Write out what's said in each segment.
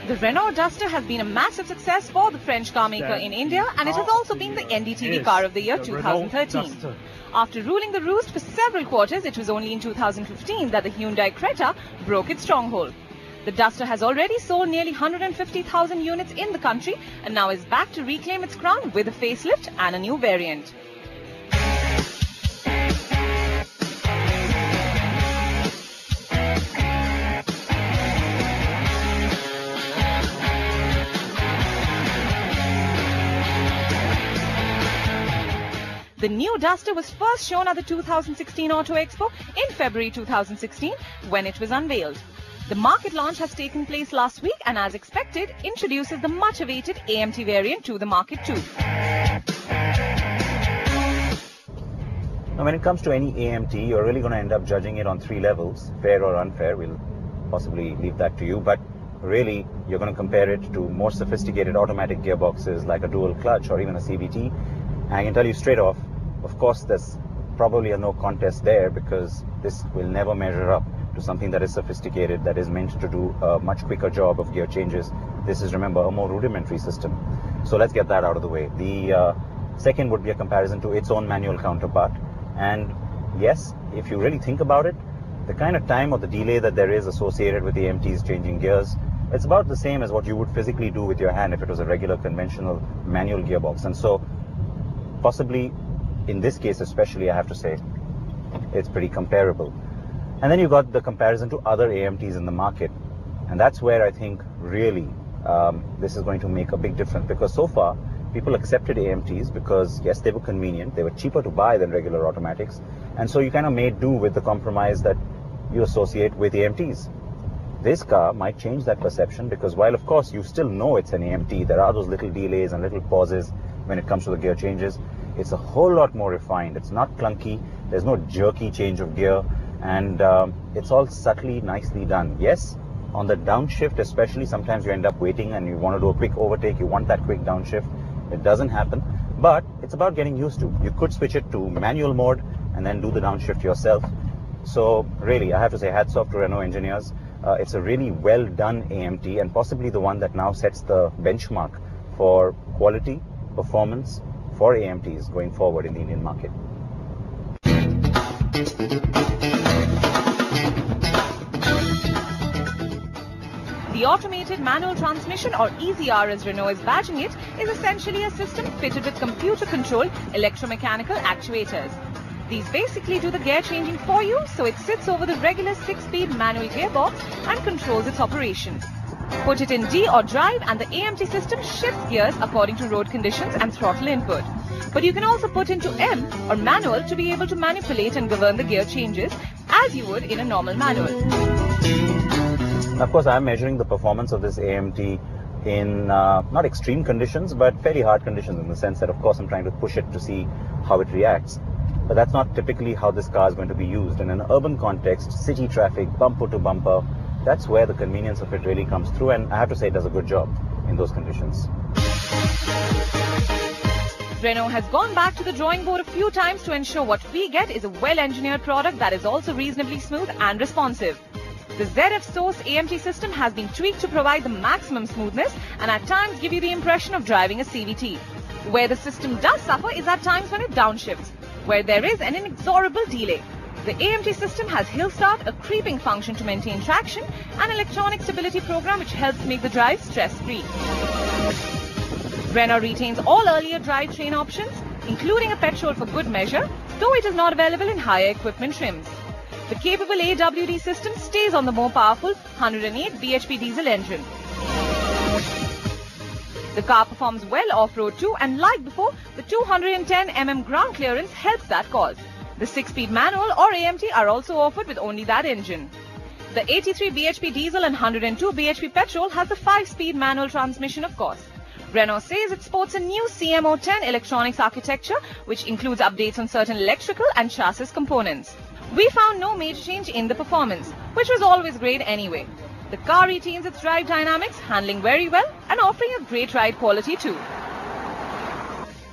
The Renault Duster has been a massive success for the French car maker in India, and it has also been the NDTV Car of the Year 2013. After ruling the roost for several quarters, it was only in 2015 that the Hyundai Creta broke its stronghold. The Duster has already sold nearly 150,000 units in the country and now is back to reclaim its crown with a facelift and a new variant. The new Duster was first shown at the 2016 Auto Expo in February 2016 when it was unveiled. The market launch has taken place last week and, as expected, introduces the much-awaited AMT variant to the market too. Now, when it comes to any AMT, you're really going to end up judging it on 3 levels, fair or unfair. We'll possibly leave that to you, but really you're going to compare it to more sophisticated automatic gearboxes like a dual clutch or even a CVT. And I can tell you straight off, of course, there's probably a no contest there, because this will never measure up to something that is sophisticated, that is meant to do a much quicker job of gear changes. This is, remember, a more rudimentary system. So let's get that out of the way. The second would be a comparison to its own manual counterpart. And yes, if you really think about it, the kind of time or the delay that there is associated with the AMTs changing gears, it's about the same as what you would physically do with your hand if it was a regular conventional manual gearbox. And so possibly in this case especially, I have to say, it's pretty comparable. And then you got the comparison to other AMTs in the market, and that's where I think really this is going to make a big difference, because so far people accepted AMTs because yes, they were convenient, they were cheaper to buy than regular automatics, and so you kind of made do with the compromise that you associate with AMTs. This car might change that perception, because while of course you still know it's an AMT, there are those little delays and little pauses when it comes to the gear changes. It's a whole lot more refined. It's not clunky, there's no jerky change of gear, and it's all subtly, nicely done. Yes, on the downshift especially, sometimes you end up waiting and you want to do a quick overtake, you want that quick downshift. It doesn't happen, but it's about getting used to. You could switch it to manual mode and then do the downshift yourself. So really, I have to say hats off to Renault engineers. It's a really well done AMT, and possibly the one that now sets the benchmark for quality, performance for AMTs going forward in the Indian market. The automated manual transmission, or EZR as Renault is badging it, is essentially a system fitted with computer-controlled electromechanical actuators. These basically do the gear changing for you, so it sits over the regular 6-speed manual gearbox and controls its operation. Put it in D or drive and the AMT system shifts gears according to road conditions and throttle input. But you can also put into M or manual to be able to manipulate and govern the gear changes as you would in a normal manual. Of course, I'm measuring the performance of this AMT in not extreme conditions, but fairly hard conditions, in the sense that of course I'm trying to push it to see how it reacts. But that's not typically how this car is going to be used. In an urban context, city traffic, bumper to bumper, that's where the convenience of it really comes through, and I have to say it does a good job in those conditions. Renault has gone back to the drawing board a few times to ensure what we get is a well-engineered product that is also reasonably smooth and responsive. The ZF Source AMT system has been tweaked to provide the maximum smoothness and at times give you the impression of driving a CVT. Where the system does suffer is at times when it downshifts, where there is an inexorable delay. The AMT system has hill start, a creeping function to maintain traction, and electronic stability program which helps make the drive stress-free. Renault retains all earlier drivetrain options, including a petrol for good measure, though it is not available in higher equipment trims. The capable AWD system stays on the more powerful 108 bhp diesel engine. The car performs well off-road too, and like before, the 210 mm ground clearance helps that cause. The 6-speed manual or AMT are also offered with only that engine. The 83 bhp diesel and 102 bhp petrol has the 5-speed manual transmission, of course. Renault says it sports a new CMO10 electronics architecture, which includes updates on certain electrical and chassis components. We found no major change in the performance, which was always great anyway. The car retains its drive dynamics, handling very well and offering a great ride quality too.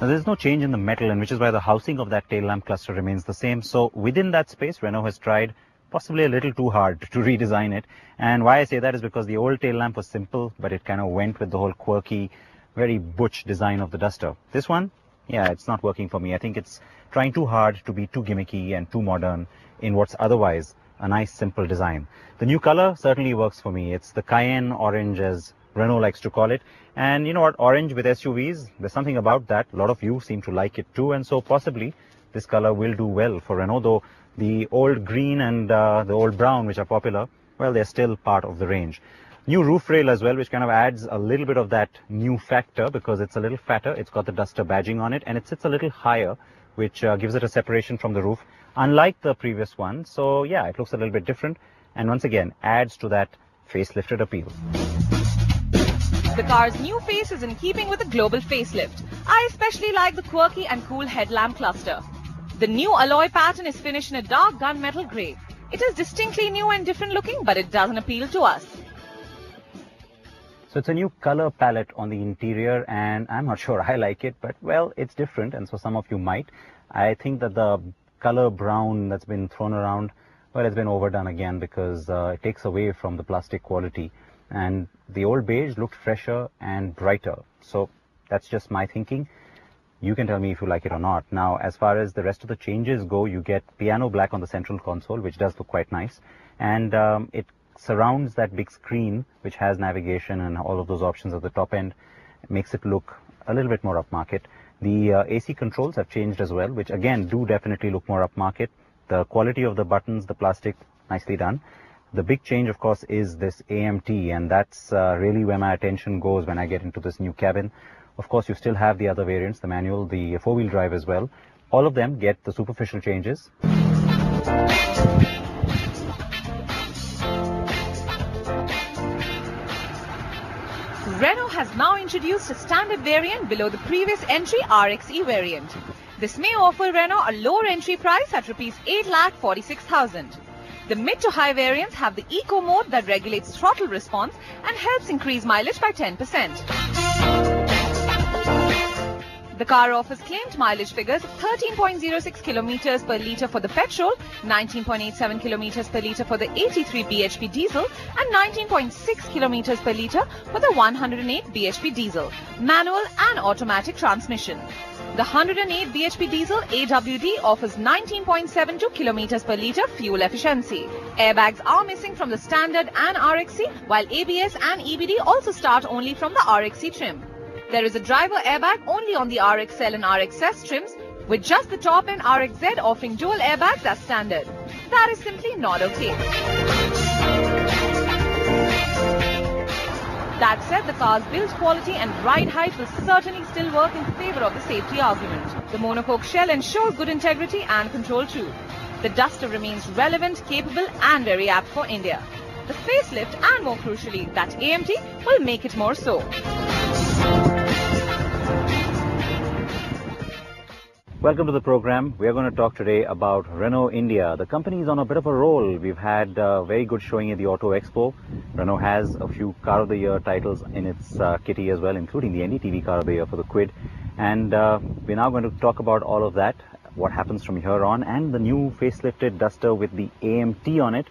Now, there's no change in the metal, and which is why the housing of that tail lamp cluster remains the same. So within that space, Renault has tried possibly a little too hard to redesign it. And why I say that is because the old tail lamp was simple, but it kind of went with the whole quirky, very butch design of the Duster. This one, yeah, it's not working for me. I think it's trying too hard to be too gimmicky and too modern in what's otherwise a nice, simple design. The new color certainly works for me. It's the Cayenne orange, as Renault likes to call it. And you know what, orange with SUVs, there's something about that. A lot of you seem to like it too, and so possibly this color will do well for Renault, though the old green and the old brown, which are popular, well, they're still part of the range. New roof rail as well, which kind of adds a little bit of that new factor because it's a little fatter. It's got the Duster badging on it, and it sits a little higher, which gives it a separation from the roof, unlike the previous one. So yeah, it looks a little bit different, and once again adds to that facelifted appeal. The car's new face is in keeping with the global facelift. I especially like the quirky and cool headlamp cluster. The new alloy pattern is finished in a dark gunmetal grey. It is distinctly new and different looking, but it doesn't appeal to us. So it's a new color palette on the interior, and I'm not sure I like it, but well, it's different, and so some of you might. I think that the color brown that's been thrown around, well, it's been overdone again because it takes away from the plastic quality. And the old beige looked fresher and brighter. So that's just my thinking. You can tell me if you like it or not. Now, as far as the rest of the changes go, you get piano black on the central console, which does look quite nice. And it surrounds that big screen, which has navigation and all of those options at the top end. It makes it look a little bit more upmarket. The AC controls have changed as well, which again do definitely look more upmarket. The quality of the buttons, the plastic, nicely done. The big change, of course, is this AMT, and that's really where my attention goes when I get into this new cabin. Of course, you still have the other variants, the manual, the four-wheel drive as well. All of them get the superficial changes. Renault has now introduced a standard variant below the previous entry RXE variant. This may offer Renault a lower entry price at Rs 8,46,000. The mid to high variants have the Eco mode that regulates throttle response and helps increase mileage by 10%. The car offers claimed mileage figures of 13.06 kilometers per litre for the petrol, 19.87 kilometers per litre for the 83 bhp diesel, and 19.6 kilometers per litre for the 108 bhp diesel, manual and automatic transmission. The 108 bhp diesel AWD offers 19.72 kilometers per litre fuel efficiency. Airbags are missing from the standard and RXE, while ABS and EBD also start only from the RXE trim. There is a driver airbag only on the RXL and RXS trims, with just the top end RXZ offering dual airbags as standard. That is simply not okay. That said, the car's build quality and ride height will certainly still work in favor of the safety argument. The monocoque shell ensures good integrity and control too. The Duster remains relevant, capable and very apt for India. The facelift and more crucially, that AMT will make it more so. Welcome to the program. We are going to talk today about Renault India. The company is on a bit of a roll. We've had a very good showing at the Auto Expo. Renault has a few Car of the Year titles in its kitty as well, including the NDTV Car of the Year for the Quid. And we're now going to talk about all of that, what happens from here on, and the new facelifted Duster with the AMT on it,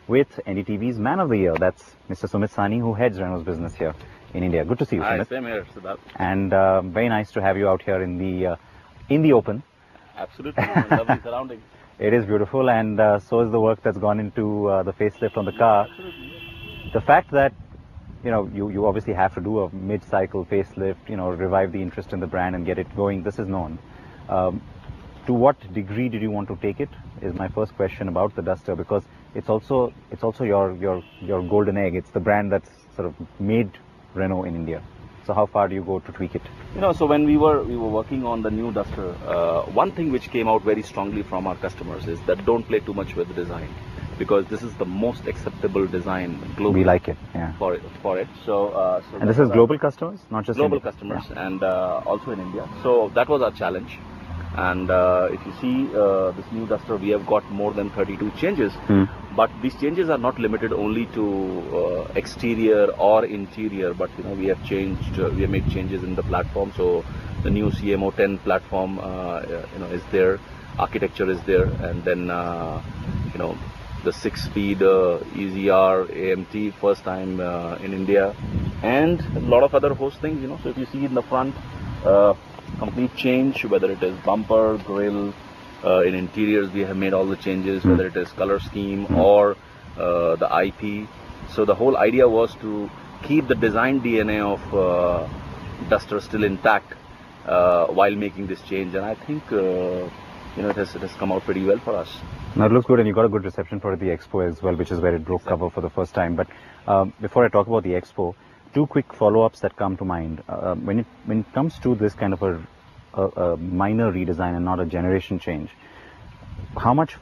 with NDTV's Man of the Year. That's Mr. Sumit Sani, who heads Renault's business here in India. Good to see you, Sumit. Hi, same here, Siddharth. And very nice to have you out here in the open. Absolutely, lovely surroundings. It is beautiful, and so is the work that's gone into the facelift on the car. Absolutely, yes. The fact that, you know, you obviously have to do a mid-cycle facelift, you know, revive the interest in the brand and get it going. This is known. To what degree did you want to take it? Is my first question about the Duster, because it's also your golden egg. It's the brand that's sort of made Renault in India. So how far do you go to tweak it? You know, so when we were working on the new Duster, one thing which came out very strongly from our customers is that don't play too much with the design, because this is the most acceptable design globally. We like it, yeah. For it. So and this is global customers, not just global India. customers, Yeah. and also in India. So that was our challenge. And if you see this new Duster, we have got more than 32 changes. But these changes are not limited only to exterior or interior, but you know, we have made changes in the platform. So the new CMO 10 platform, is there. Architecture is there, and then the 6-speed EZR AMT first time in India, and a lot of other host things. So if you see in the front, complete change, whether it is bumper, grille, in interiors we have made all the changes, whether it is color scheme or the IP. So the whole idea was to keep the design DNA of Duster still intact while making this change, and I think it has come out pretty well for us. Now it looks good, and you got a good reception for the Expo as well, which is where it broke cover for the first time. But before I talk about the Expo, two quick follow-ups that come to mind. When it comes to this kind of a minor redesign and not a generation change,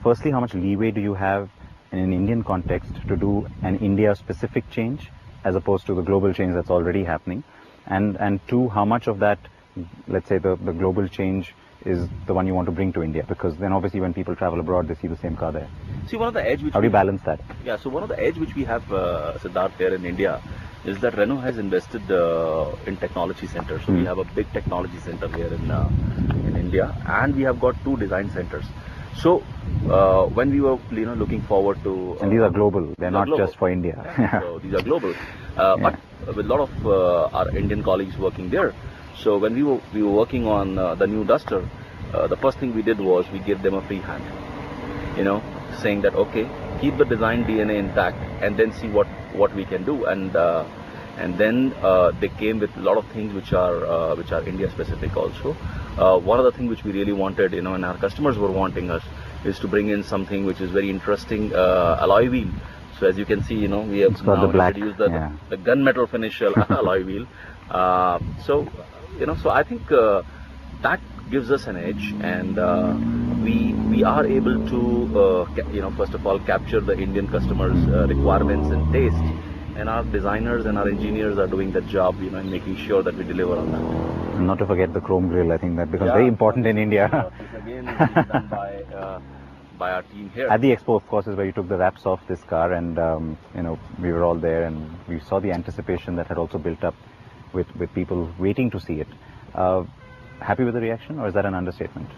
firstly, how much leeway do you have in an Indian context to do an India-specific change as opposed to the global change that's already happening? And two, how much of that, let's say the global change, is the one you want to bring to India? Because then obviously when people travel abroad, they see the same car there. See, one of the edge which how do you balance that? Yeah, so one of the edge which we have, Siddharth, here in India is that Renault has invested in technology centers. So we have a big technology center here in India, and we have got 2 design centers. So when we were looking forward to and these are global, they're not global. Just for India. Yeah, so these are global, but with a lot of our Indian colleagues working there. So when we were working on the new Duster, the first thing we did was we gave them a free hand, saying that okay, keep the design DNA intact and then see what we can do, and then they came with a lot of things which are India specific also. One of the things which we really wanted, and our customers were wanting us, is to bring in something which is very interesting, alloy wheel. So as you can see, we have now introduced the gunmetal finish alloy wheel. So I think that gives us an edge, and we are able to first of all capture the Indian customers' requirements and taste, and our designers and our engineers are doing that job, and making sure that we deliver on that. Not to forget the chrome grille. I think that becomes very important in India. This again is being done by our team here. At the Expo, of course, is where you took the wraps off this car, and we were all there, and we saw the anticipation that had also built up with people waiting to see it. Happy with the reaction, or is that an understatement?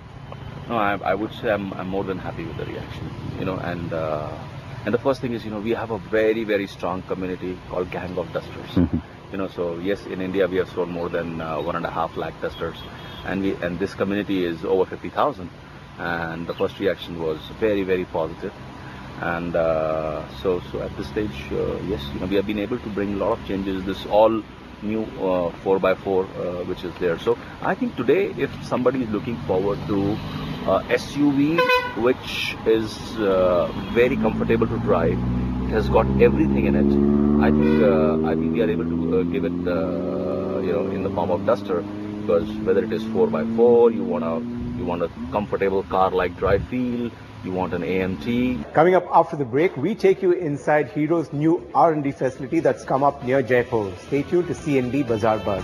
No, I would say I'm more than happy with the reaction. And the first thing is, we have a very, very strong community called Gang of Dusters. So yes, in India we have sold more than 1.5 lakh Dusters, and this community is over 50,000. And the first reaction was very, very positive. And so at this stage, yes, we have been able to bring a lot of changes. This all new 4x4 which is there. So I think today, if somebody is looking forward to SUV which is very comfortable to drive, it has got everything in it, I think we are able to give it in the form of Duster, because whether it is 4x4, you want a comfortable car-like drive feel, you want an AMT. Coming up after the break, we take you inside Hero's new R&D facility that's come up near Jaipur. Stay tuned to CNB Bazaar Buzz.